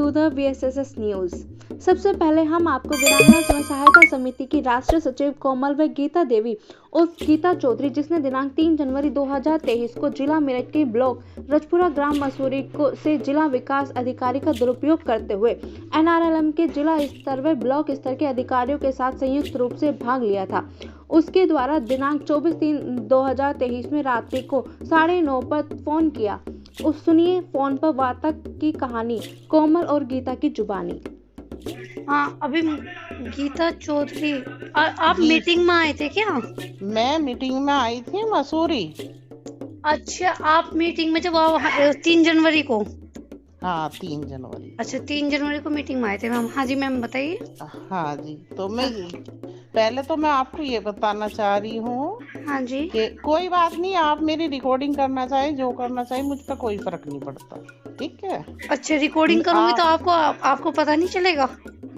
To the VSSS news. सबसे पहले हम आपको वीरांगना स्वयं सहायता समिति की राष्ट्रीय सचिव कोमल व गीता देवी उर्फ गीता चौधरी, जिसने दिनांक 3 जनवरी 2023 को जिला मेरठ के ब्लॉक रजपुरा ग्राम मसूरी से जिला विकास अधिकारी का दुरुपयोग करते हुए NRLM के जिला स्तर व ब्लॉक स्तर के अधिकारियों के साथ संयुक्त रूप से भाग लिया था। उसके द्वारा दिनांक 24/3/2023 में रात्रि को 9:30 पर फोन किया। सुनिए फोन पर वार्ता की कहानी, कोमल और गीता की जुबानी। हाँ, अभी गीता चौधरी, आप मीटिंग में आए थे क्या? मैं मीटिंग में आई थी मसूरी। अच्छा, आप मीटिंग में जब 3 जनवरी को? हाँ, 3 जनवरी। अच्छा, 3 जनवरी को मीटिंग में आए थे मैम। हाँ जी मैम, बताइए। हाँ जी, तो पहले तो मैं आपको ये बताना चाह रही हूँ, हाँ जी, कि कोई बात नहीं, आप मेरी रिकॉर्डिंग करना चाहे, जो करना चाहे, मुझ पर कोई फर्क नहीं पड़ता, ठीक है? अच्छा, रिकॉर्डिंग करूंगी तो आपको पता नहीं चलेगा?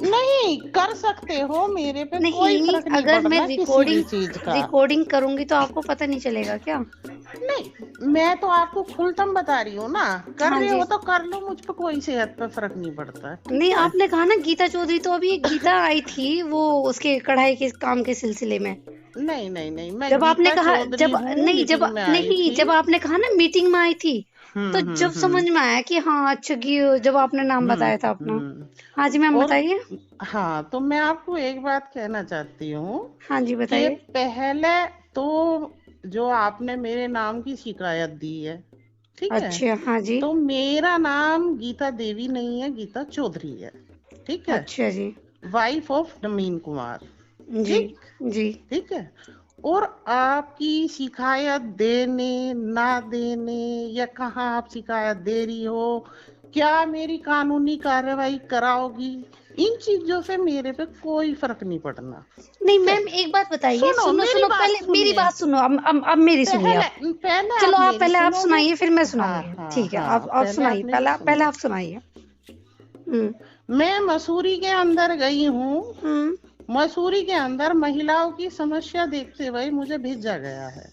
नहीं कर सकते हो, मेरे पे कोई फर्क नहीं अगर मैं रिकॉर्डिंग करूंगी तो आपको पता नहीं चलेगा क्या? नहीं, मैं तो आपको खुलतम बता रही हूँ ना, कर रहे हो तो कर लो, मुझ पे कोई सेहत पे फर्क नहीं पड़ता। नहीं, आपने कहा ना गीता चौधरी, तो अभी एक गीता आई थी वो उसके कढ़ाई के काम के सिलसिले में। नहीं, मैं जब आपने कहा जब आपने कहा ना मीटिंग में आई थी, तो जब समझ में आया कि हाँ अच्छा, जब आपने नाम बताया था अपना। हाँ जी मैम, बताइए। हाँ, तो मैं आपको एक बात कहना चाहती हूँ। हाँ जी, बताइए। पहले तो जो आपने मेरे नाम की शिकायत दी है, ठीक है? अच्छा, हाँ जी। तो मेरा नाम गीता देवी नहीं है, गीता चौधरी है, ठीक है? अच्छा जी। वाइफ ऑफ नवीन कुमार जी जी, ठीक है। और आपकी शिकायत देने ना देने, या कहाँ आप शिकायत दे रही हो, क्या मेरी कानूनी कार्रवाई कराओगी, इन चीजों से मेरे पे कोई फर्क नहीं पड़ना। नहीं मैम, एक बात बताइए। सुनो पहले मेरी बात सुनो। अब मेरी सुनिए। चलो आप पहले आप सुनाइए, फिर मैं सुनाऊंगी। ठीक है, आप सुनाइए, पहले आप सुनाइए। मैं मसूरी के अंदर गई हूँ। मसूरी के अंदर महिलाओं की समस्या देखते हुए मुझे भेजा गया है,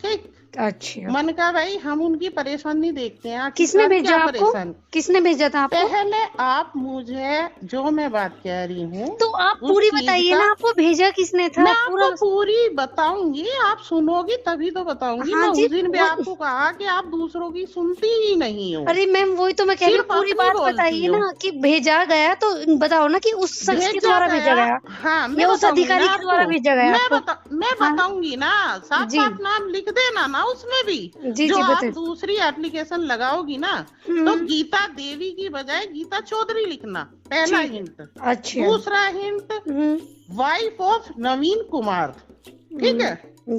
ठीक? अच्छा, मन का भाई, हम उनकी परेशानी देखते हैं। किसने भेजा आपको? किसने भेजा था आपको? पहले आप मुझे, जो मैं बात कह रही हूँ, तो आप पूरी बताइए ना, आपको भेजा किसने था? मैं आपको पूरी बताऊंगी, आप सुनोगी तभी तो बताऊंगी। हाँ, मैं उस दिन भी आपको कहा कि आप दूसरों की सुनती ही नहीं हो। अरे मैम, वही तो मैं कह रही हूँ, पूरी बात बताइए ना कि भेजा गया तो बताओ ना कि उस शख्स के द्वारा भेजा गया। हाँ, या उस अधिकारी के द्वारा भेजा गया? मैं बताऊंगी ना, साफ साफ नाम लिख देना ना उसमें भी। जो आप दूसरी एप्लीकेशन लगाओगी ना, तो गीता देवी की बजाय गीता चौधरी लिखना, पहला हिंट। अच्छा, दूसरा हिंट, वाइफ ऑफ नवीन कुमार, ठीक है?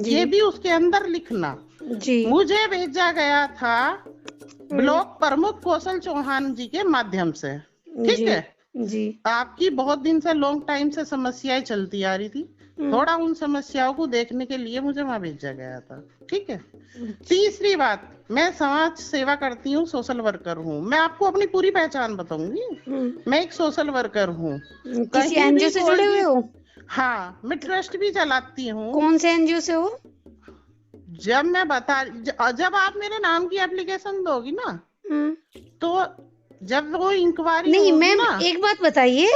ये भी उसके अंदर लिखना जी। मुझे भेजा गया था ब्लॉक प्रमुख कौशल चौहान जी के माध्यम से, ठीक है जी। आपकी बहुत दिन से, लॉन्ग टाइम से समस्याएं चलती आ रही थी, थोड़ा उन समस्याओं को देखने के लिए मुझे वहां भेजा गया था, ठीक है? तीसरी बात, मैं समाज सेवा करती हूँ, सोशल वर्कर हूँ। मैं आपको अपनी पूरी पहचान बताऊंगी। मैं एक सोशल वर्कर हूँ। किसी एनजीओ से जुड़े हुए हो? हाँ, मैं ट्रस्ट भी चलाती हूँ। कौन से एनजीओ से हो? जब आप मेरे नाम की एप्लीकेशन दोगी ना, तो जब वो इंक्वायरी नहीं मैम, एक बात बताइए,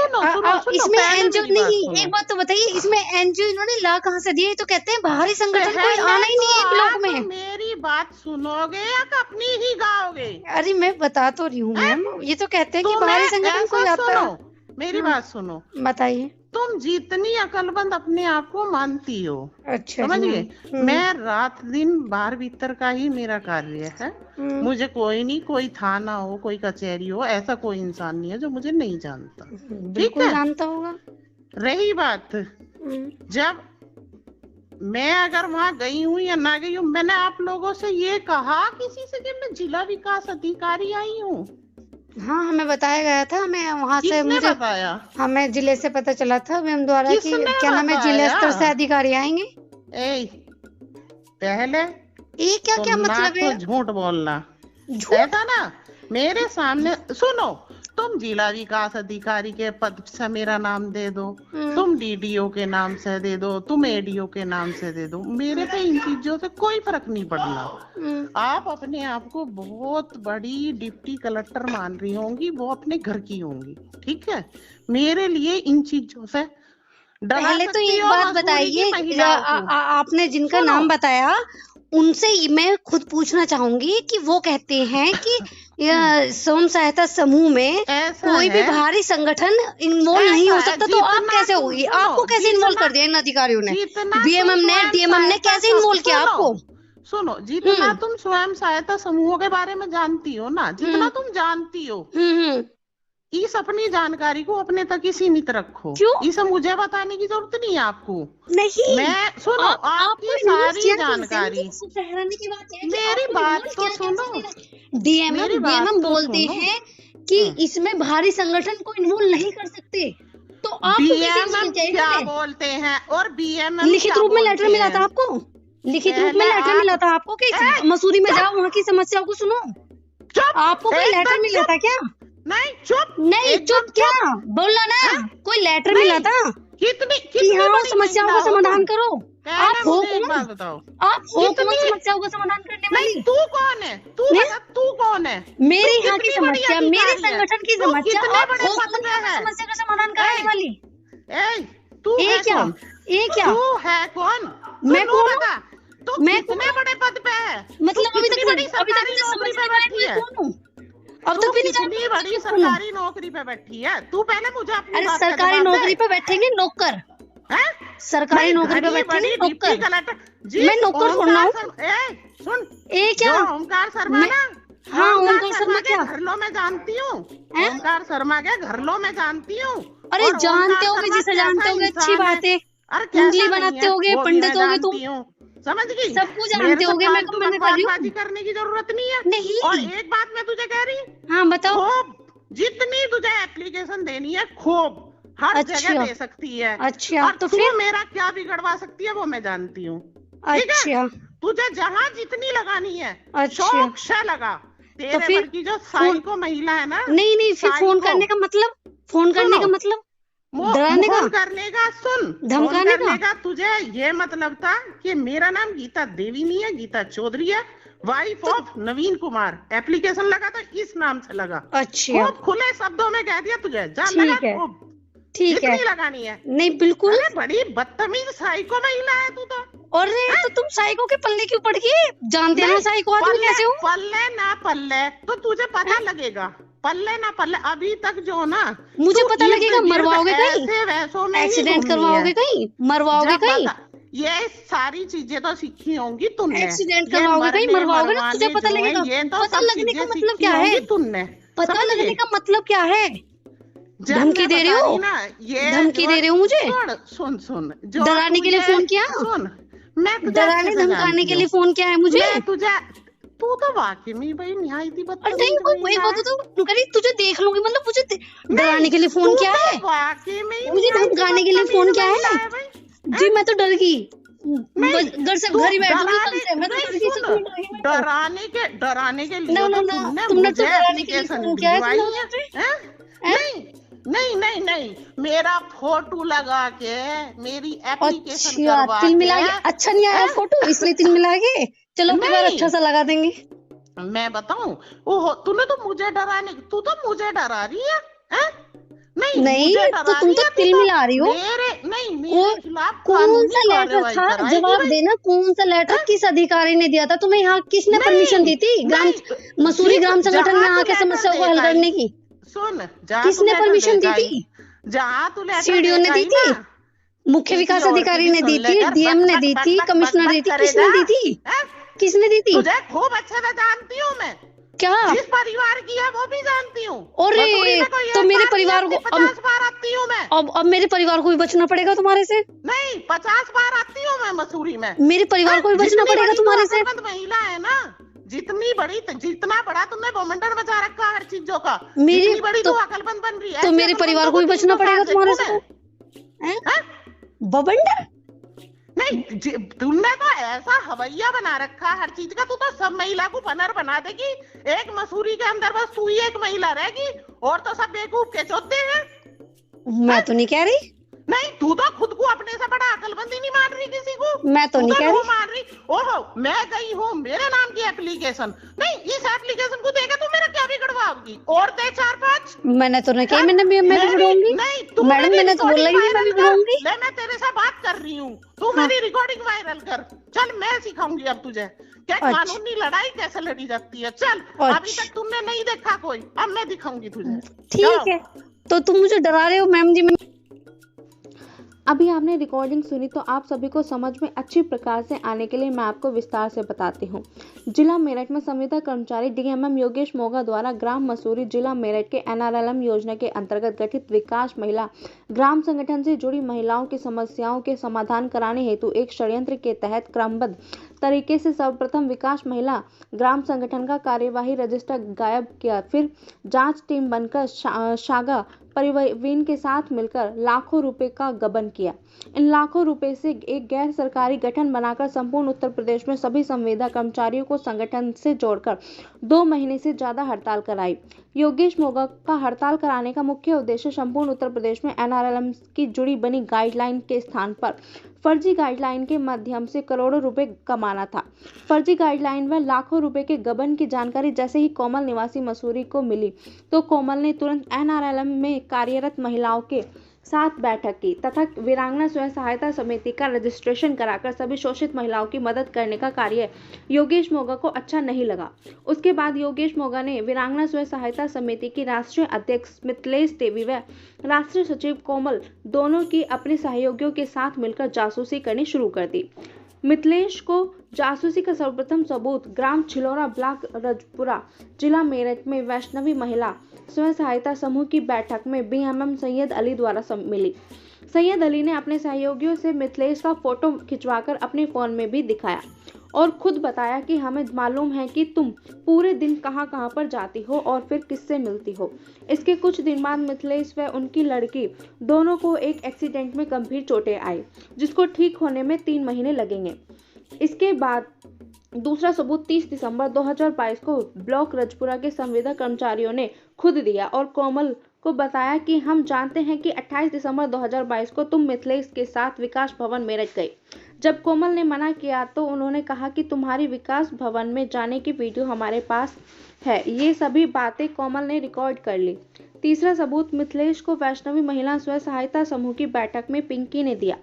इसमें एनजीओ नहीं, एक बात तो बताइए, इसमें एनजीओ इन्होंने ला कहाँ से दिया? तो कहते हैं बाहरी संगठन कोई आना ही नहीं है ब्लॉक में। मेरी बात सुनोगे या अपनी ही गाओगे? अरे मैं बता तो रही हूँ मैम, ये तो कहते हैं कि बाहरी संगठन कोई आता है। मेरी बात सुनो, बताइए। तुम जितनी अकलमंद अपने आप को मानती हो, अच्छा, समझ गए? मैं रात दिन बाहर भीतर का ही मेरा कार्य है। मुझे कोई नहीं, कोई थाना हो, कोई कचहरी हो, ऐसा कोई इंसान नहीं है जो मुझे नहीं जानता, ठीक है? जानता होगा। रही बात, जब मैं अगर वहां गई हूँ या ना गई हूँ, मैंने आप लोगों से ये कहा किसी से कि मैं जिला विकास अधिकारी आई हूँ? हाँ, हमें बताया गया था, हमें वहाँ से मुझे बताया, हमें जिले से पता चला था मैम द्वारा कि क्या नाम है, जिला स्तर से अधिकारी आएंगे। पहले ये क्या मतलब है? झूठ बोलना, ऐसा ना मेरे सामने सुनो, तुम जिला विकास अधिकारी के पद से मेरा नाम दे दो, तुम डीडीओ के नाम से दे दो, तुम एडीओ के नाम से दे दो, मेरे पे इन चीजों से कोई फर्क नहीं पड़ना। आप अपने आप को बहुत बड़ी डिप्टी कलेक्टर मान रही होंगी, वो अपने घर की होंगी, ठीक है। मेरे लिए इन चीजों से पहले तो एक बात बताइए, आपने जिनका नाम बताया उनसे मैं खुद पूछना चाहूंगी कि वो कहते हैं कि स्वयं सहायता समूह में कोई भी भारी संगठन इन्वॉल्व नहीं हो सकता, तो आप कैसे होगी? आपको कैसे इन्वॉल्व कर दिया इन अधिकारियों ने? बीएमएम ने, डीएमएम ने कैसे इन्वॉल्व किया आपको? सुनो, जितना तुम स्वयं सहायता समूहों के बारे में जानती हो ना, जितना तुम जानती हो, इस अपनी जानकारी को अपने तक ही सीमित रखो। क्यों? इसे मुझे बताने की जरूरत नहीं है आपको। नहीं, मैं सुनो, आपकी सारी जानकारी, मेरी बात तो सुनो। डीएमएम बोलते हैं कि इसमें भारी संगठन को इन्वॉल्व नहीं कर सकते, तो आप क्या बोलते हैं? और बीएमएम लिखित रूप में लेटर मिला था आपको? लिखित रूप में लेटर मिला था आपको कि मसूरी में जाओ, वहाँ की समस्याओं को सुनो? आपको कोई लेटर मिला था क्या? नहीं, चुप। नहीं, चुप क्या बोलना ना? कोई लेटर मिला था कितनी हाँ समस्याओं का समाधान करो? आप हो कौन? बताओ, आप हो कौन समस्याओं का समाधान करने वाली? तू कौन है? तू कौन है? मेरी यहाँ की समस्या, मेरे संगठन की समस्या, आप हो कौन समस्या का समाधान कराने वाली? तू क्या? तू है कौन? मैं कौन? मैं कितने बड़े पद पे है? मतलब अभी तक नौकरी पे बैठी है? अब तक भी नहीं बड़ी सरकारी नौकरी पे बैठी है। तू पहले मुझे अपनी अरे सरकारी नौकरी पे बैठेंगे नौकर? सरकारी नौकरी पे बैठेंगे नौकर? मैं नौकर थोड़ा हूँ। सुन, क्या ओमकार शर्मा ना? हाँ, ओमकार शर्मा क्या? घरलो में जानती हूँ, ओमकार शर्मा के घरलो में जानती हूँ। अरे जानते होगे, जिसे जानते होगे अच्छी बात है। उंगली बनाते होगे, पंडित होगे तुम, समझ गई? सब कुछ जानते होगे। मैं बकवासबाजी करने की जरूरत नहीं है। नहीं। और एक बात मैं तुझे कह रही, हाँ बताओ। खूब जितनी तुझे एप्लीकेशन देनी है, खूब हर जगह दे सकती है। अच्छा, तो फिर मेरा क्या बिगड़वा सकती है वो मैं जानती हूँ। अच्छा, तुझे जहाँ जितनी लगानी है शौक से लगा। तेरे पर की जो साइको महिला है ना, नहीं फिर फोन करने का मतलब, फोन करने का मतलब डराने का, करने का, सुन, धमकाने का। तुझे ये मतलब था कि मेरा नाम गीता देवी नहीं है, गीता चौधरी है, wife of Naveen Kumar. Application लगा तो इस नाम से लगा। अच्छा, खूब खुले शब्दों में कह दिया तुझे, जान लगा? ठीक है, लगानी है। नहीं बिल्कुल। बड़ी बदतमीज साइको महिला है तू तो। और तो तुम साइको के पल्ले क्यों पड़ गई? जानते हैं साइको आदमी कैसे हो? पल्ले ना पल्ले तो तुझे पता लगेगा। पल्ले ना पल्ले अभी तक जो ना मुझे पता लगेगा। मरवाओगे कहीं? एक्सीडेंट करवाओगे कहीं? मरवाओगे कहीं? ये सारी चीजें तो सीखी होंगी तुमने। एक्सीडेंट करवाओगे कहीं? मरवाओगे ना, तुझे पता लगेगा। ये तो पता लगने का मतलब क्या है? तुमने पता लगने का मतलब क्या है? धमकी दे रहे हो? धमकी दे रहे हो मुझे? सुन, डराने के लिए फोन किया? सुन, मैं डराने धमकाने के लिए फोन किया है मुझे? तू तो वाकई में भाई निहायती बदतमीज। नहीं कोई बात तो करी, तुझे देख लूंगी, मतलब मुझे डराने के लिए फोन किया है? वाकई में मुझे धमकाने के लिए फोन किया है? जी मैं तो डर गई, घर से घर ही बैठूंगी कल से। मैं तो डर गई। डराने के लिए तुमने तो डराने के लिए फोन किया है? नहीं, मेरा फोटो लगा के मेरी एप्लीकेशन करवा के। तिल मिला के अच्छा नहीं आया फोटो, इसलिए तिल मिला के। चलो एक बार अच्छा सा लगा देंगे। मैं बताऊं, तूने तो मुझे डराने, तू तो मुझे डरा रही है? नहीं तो तुम तो तिल मिला रही हो। मेरे खिलाफ कौन सा लेटर था? जवाब देना, कौन सा लेटर किस अधिकारी ने दिया था तुम्हें? यहाँ किसने परमिशन दी थी मसूरी ग्राम संगठन में आके समस्या को हल करने की? सुन, किसने परमिशन दी थी? जहाँ तू सीडीओ ने दी थी, मुख्य विकास अधिकारी ने दी थी, डीएम ने दी थी, कमिश्नर दी थी, किसने दी थी? किसने दी थी? तुझे खूब अच्छे से जानती हूँ मैं। क्या? जिस परिवार की है वो भी जानती हूँ। और तो मेरे परिवार को 50 बार आती हूँ मैं। अब मेरे परिवार को भी बचना पड़ेगा तुम्हारे से? नहीं, 50 बार आती हूँ मैं मसूरी में। मेरे परिवार को भी बचना पड़ेगा तुम्हारे से? महिला है ना, जितनी बड़ी, जितना बड़ा तुमने बवंडर बचा रखा हर चीजों का, मेरी बड़ी तो अकलमंद बन रही है। तो मेरे परिवार को भी बचना पड़ेगा तुम्हारे से? बवंडर? नहीं, नहीं, तुमने तो ऐसा हवैया बना रखा हर चीज का, तू तो सब महिला को पनर बना देगी। एक मसूरी के अंदर बस तू ही एक महिला रहेगी और तो सब बेवकूफ के चौथे हैं। मैं तो नहीं कह रही। नहीं, तू तो खुद को अपने से बड़ा अकलमंदी नहीं मान रही किसी को। मैं तो नहीं कह रही। मान रही। ओहो, मैं गई हूँ मेरे नाम की एप्लीकेशन, नहीं इस एप्लीकेशन को देगा तू मेरा क्या बिगड़वाओगी? और दे 4-5। मैंने तो नहीं कही, मैंने भी बिगड़ूंगी। नहीं मैडम मैंने तो बोला ही नहीं मैं बिगड़ूंगी। मैं तेरे से बात कर रही हूँ, तू मेरी रिकॉर्डिंग वायरल कर। चल मैं सिखाऊंगी अब तुझे क्या कानूनी लड़ाई कैसे लड़ी जाती है। चल, अभी तक तुमने नहीं देखा कोई, अब मैं दिखाऊंगी तुझे। ठीक है, तो तुम मुझे डरा रहे हो मैम जी। अभी आपने रिकॉर्डिंग सुनी तो आप सभी को समझ में अच्छी प्रकार से आने के लिए मैं आपको विस्तार से बताती हूँ। जिला मेरठ में संविदा कर्मचारी डीएमएम योगेश मोगा द्वारा ग्राम मसूरी जिला मेरठ के एनआरएलएम योजना के अंतर्गत गठित विकास महिला ग्राम संगठन से जुड़ी महिलाओं की समस्याओं के समाधान कराने हेतु एक षड्यंत्र के तहत क्रमबद्ध तरीके से सर्वप्रथम विकास महिला ग्राम संगठन का कार्यवाही रजिस्टर गायब किया, फिर जांच टीम बनकर शागा परिवीन के साथ मिलकर लाखों रुपए का गबन किया। इन लाखों रुपए से एक गैर सरकारी गठन बनाकर संपूर्ण उत्तर प्रदेश में सभी संविदा कर्मचारियों को संगठन से जोड़कर 2 महीने से ज्यादा हड़ताल कराई। योगेश मोगा का हड़ताल कराने का मुख्य उद्देश्य संपूर्ण उत्तर प्रदेश में एनआरएलएम की जुड़ी बनी गाइडलाइन के स्थान पर फर्जी गाइडलाइन के माध्यम से करोड़ों रुपए कमाना था। फर्जी गाइडलाइन व लाखों रुपए के गबन की जानकारी जैसे ही कोमल निवासी मसूरी को मिली तो कोमल ने तुरंत एनआरएलएम में कार्यरत महिलाओं के साथ बैठक की तथा वीरांगना स्वयं सहायता समिति का रजिस्ट्रेशन कराकर सभी शोषित महिलाओं की मदद करने का कार्य योगेश मोगा को अच्छा नहीं लगा। उसके बाद योगेश मोगा ने वीरांगना स्वयं सहायता समिति की राष्ट्रीय अध्यक्ष मिथिलेश देवी व राष्ट्रीय सचिव कोमल दोनों की अपने सहयोगियों के साथ मिलकर जासूसी करनी शुरू कर दी। मिथिलेश को जासूसी का सर्वप्रथम सबूत ग्राम छिलोरा ब्लॉक रजपुरा जिला मेरठ में वैष्णवी महिला स्वयं सहायता समूह की बैठक में बीएमएम सैयद अली द्वारा मिली। सैयद अली ने अपने सहयोगियों से मिथिलेश का फोटो खिंचवाकर अपने फोन में भी दिखाया और खुद बताया कि हमें मालूम है कि तुम पूरे दिन कहां पर जाती हो और फिर किससे मिलती हो। इसके कुछ दिन बाद मिथिलेश व उनकी लड़की दोनों को एक एक्सीडेंट में गंभीर चोटें आई जिसको ठीक होने में 3 महीने लगेंगे। इसके बाद दूसरा सबूत 30 दिसंबर 2022 को ब्लॉक रजपुरा के संविदा कर्मचारियों ने खुद दिया और कोमल को बताया कि हम जानते हैं कि 28 दिसंबर 2022 को तुम मिथिलेश के साथ विकास भवन मेरठ गई। जब कोमल ने मना किया तो उन्होंने कहा कि तुम्हारी विकास भवन में जाने की वीडियो हमारे पास है। ये सभी बातें कोमल ने रिकॉर्ड कर ली। तीसरा सबूत मिथिलेश को वैष्णवी महिला स्वयं सहायता समूह की बैठक में पिंकी ने दिया।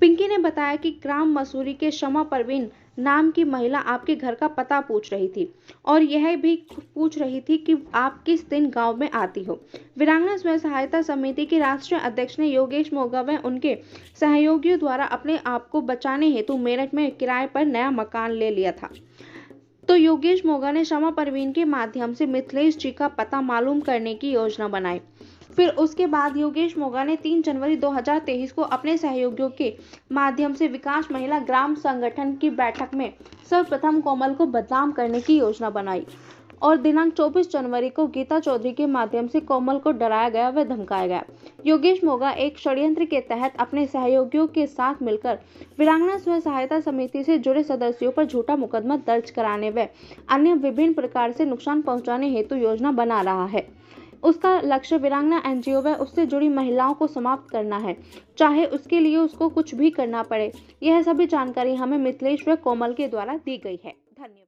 पिंकी ने बताया कि ग्राम मसूरी के शमा परवीन नाम की महिला आपके घर का पता पूछ रही थी और यह भी पूछ रही थी कि आप किस दिन गांव में आती हो। वीरांगना स्वयं सहायता समिति के राष्ट्रीय अध्यक्ष ने योगेश मोगा व उनके सहयोगियों द्वारा अपने आप को बचाने हेतु मेरठ में किराए पर नया मकान ले लिया था। तो योगेश मोगा ने शमा परवीन के माध्यम से मिथिलेश जी का पता मालूम करने की योजना बनाई। फिर उसके बाद योगेश मोगा ने 3 जनवरी 2023 को अपने सहयोगियों के माध्यम से विकास महिला ग्राम संगठन की बैठक में सर्वप्रथम कोमल को बदनाम करने की योजना बनाई और दिनांक 24 जनवरी को गीता चौधरी के माध्यम से कोमल को डराया गया व धमकाया गया। योगेश मोगा एक षड्यंत्र के तहत अपने सहयोगियों के साथ मिलकर वीरांगना स्वयं सहायता समिति से जुड़े सदस्यों पर झूठा मुकदमा दर्ज कराने व अन्य विभिन्न प्रकार से नुकसान पहुंचाने हेतु योजना बना रहा है। उसका लक्ष्य वीरांगना एनजीओ व उससे जुड़ी महिलाओं को समाप्त करना है, चाहे उसके लिए उसको कुछ भी करना पड़े। यह सभी जानकारी हमें मिथिलेश व कोमल के द्वारा दी गई है। धन्यवाद।